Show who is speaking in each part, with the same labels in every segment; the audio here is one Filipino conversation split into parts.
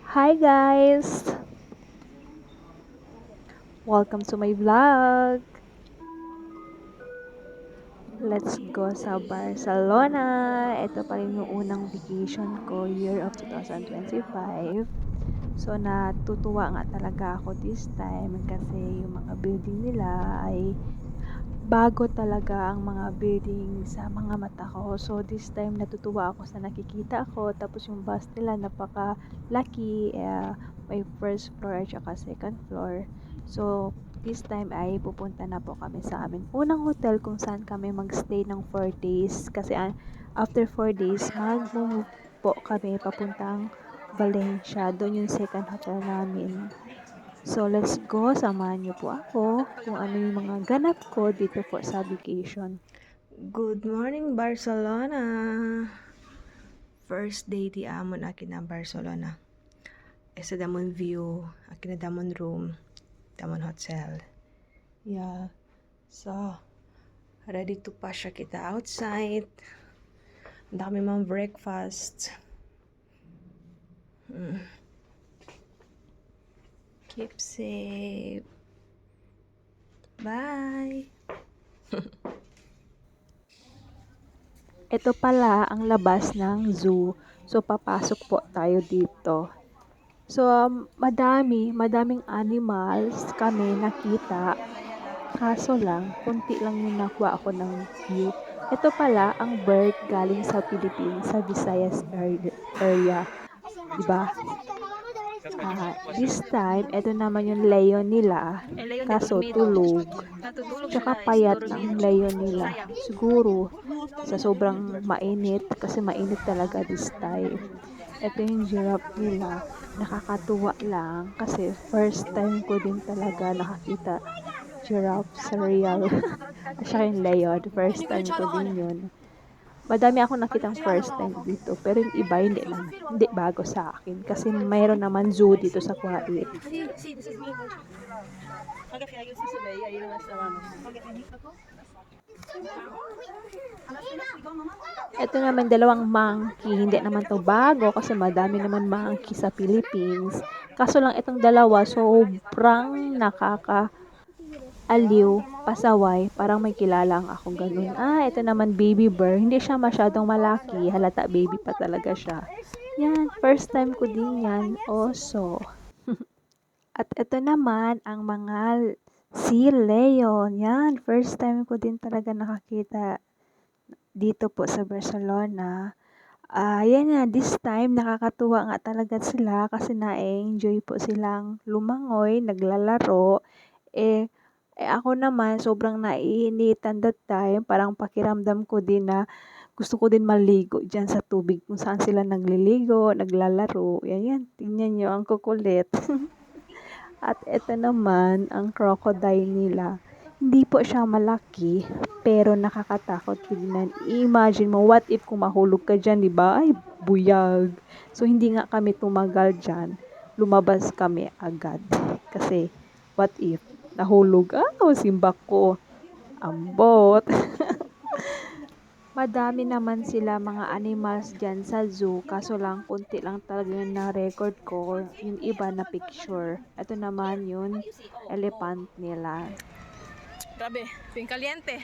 Speaker 1: Hi guys! Welcome to my vlog! Let's go sa Barcelona! Ito pa rin yung unang vacation ko, year of 2025. So, natutuwa nga talaga ako this time kasi yung mga building nila ay bago talaga ang mga building sa mga mata ko. So, this time natutuwa ako sa nakikita ko. Tapos yung bus nila napaka-laki. May first floor at saka second floor. So, this time ay pupunta na po kami sa amin unang hotel kung saan kami magstay ng 4 days. Kasi after 4 days, mag-move po kami papuntang Valencia. Doon yung second hotel namin. So, let's go. Samahan niyo po ako kung ano yung mga ganap ko dito po sa vacation.
Speaker 2: Good morning, Barcelona! First day di amon akin na Barcelona. Sa damon view, akin na damon room, damon hotel. Yeah. So, ready to pasya kita outside. Ang dami mang breakfast. Keep safe. Bye!
Speaker 1: Ito pala ang labas ng zoo. So, papasok po tayo dito. So, madaming animals kami nakita. Kaso lang, kunti lang yung nakuha ako ng view. Ito pala ang bird galing sa Philippines, sa Visayas area. Diba? This time, ito naman yung leon nila. Kaso tulog. Tsaka payat ng leon nila. Siguro, sa sobrang mainit, kasi mainit talaga this time. Ito yung giraffe nila. Nakakatuwa lang kasi first time ko din talaga nakakita giraffe sa real. At saka yung leon, first time ko din yun. Madami akong nakitang first time dito, pero yung iba hindi bago sa akin kasi mayroon naman zoo dito sa Kuwait. Ito naman dalawang monkey, hindi naman to bago kasi madami naman monkey sa Philippines. Kaso lang itong dalawa sobrang nakakaaliw, pasaway, parang may kilala ang akong ganun. Ito naman baby bear, hindi siya masyadong malaki, halata baby pa talaga siya. Yan, first time ko din yan, oso. At ito naman ang mga sea leon. Yan, first time ko din talaga nakakita dito po sa Barcelona. Yan nga, this time nakakatuwa nga talaga sila kasi na-enjoy po silang lumangoy, naglalaro. Ako naman sobrang naiinitan that time, parang pakiramdam ko din na gusto ko din maligo diyan sa tubig kung saan sila nagliligo, naglalaro. Yan, tingnan niyo ang kukulit. At ito naman ang crocodile nila. Hindi po siya malaki, pero nakakatakot tignan. Imagine mo, what if kung mahulog ka dyan, di ba? Ay, buyag. So, hindi nga kami tumagal dyan. Lumabas kami agad. Kasi, what if nahulog? Simbak ko. Ambot. Madami naman sila mga animals dyan sa zoo, kaso lang konti lang talaga yung na-record ko, yung iba na picture. Ito naman yung elephant nila.
Speaker 2: Grabe, ping kaliente.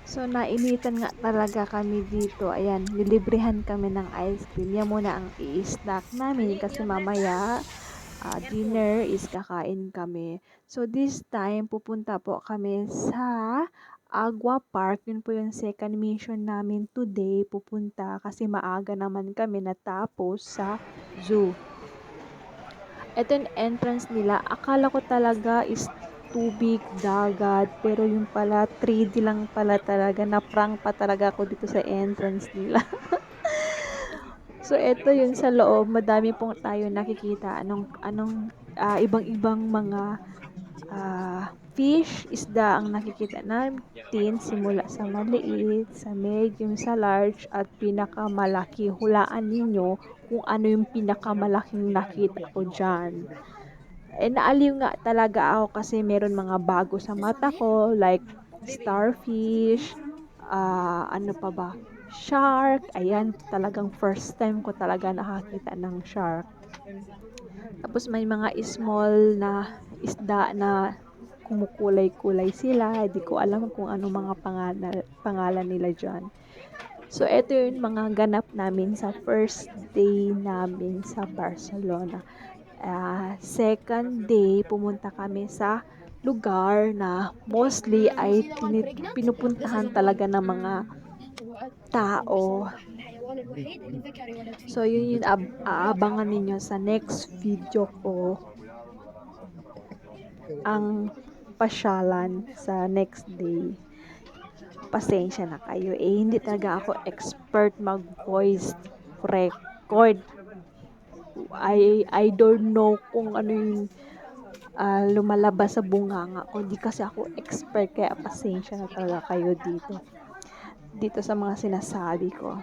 Speaker 1: So, nainitan nga talaga kami dito. Ayan, nilibrehan kami ng ice cream. Yan muna ang i-snack namin kasi mamaya dinner is kakain kami. So, this time, pupunta po kami sa Agua Park. Yun po yung second mission namin today. Pupunta kasi maaga naman kami natapos sa zoo. Ito yung entrance nila. Akala ko talaga is tubig, dagat, pero yung pala 3D lang pala talaga. Na-prank pa talaga ako dito sa entrance nila. So, ito yung sa loob. Madami pong tayo nakikita. Ibang-ibang mga fish, isda ang nakikita natin simula sa maliit, sa medium, sa large, at pinakamalaki. Hulaan ninyo kung ano yung pinakamalaking nakita ko dyan. Naaliw nga talaga ako kasi meron mga bago sa mata ko, like starfish, ano pa ba? shark. Ayan, talagang first time ko talaga nakakita ng shark. Tapos may mga small na isda na kumukulay-kulay sila. Hindi ko alam kung ano mga pangalan nila dyan. So, ito yung mga ganap namin sa first day namin sa Barcelona. Second day, pumunta kami sa lugar na mostly ay pinupuntahan talaga ng mga tao. So, yun yung aabangan ninyo sa next video ko. Ang pasyalan sa next day. Pasensya na kayo. Hindi talaga ako expert mag-voice record. I don't know kung ano yung lumalabas sa bunganga ko. Hindi kasi ako expert, kaya pasensya na talaga kayo dito sa mga sinasabi ko.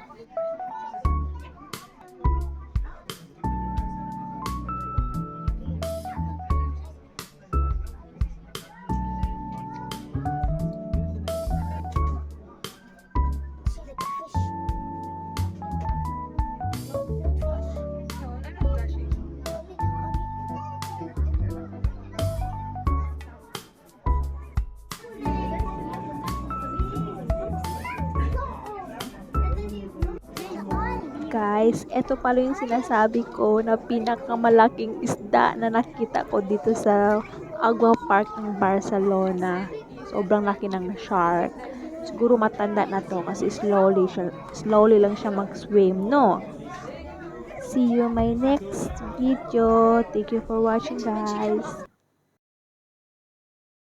Speaker 1: Guys, ito pala yung sinasabi ko na pinakamalaking isda na nakita ko dito sa Agua Park ng Barcelona. Sobrang laki ng shark. Siguro matanda na to kasi slowly lang siya mag-swim, no? See you in my next video. Thank you for watching, guys.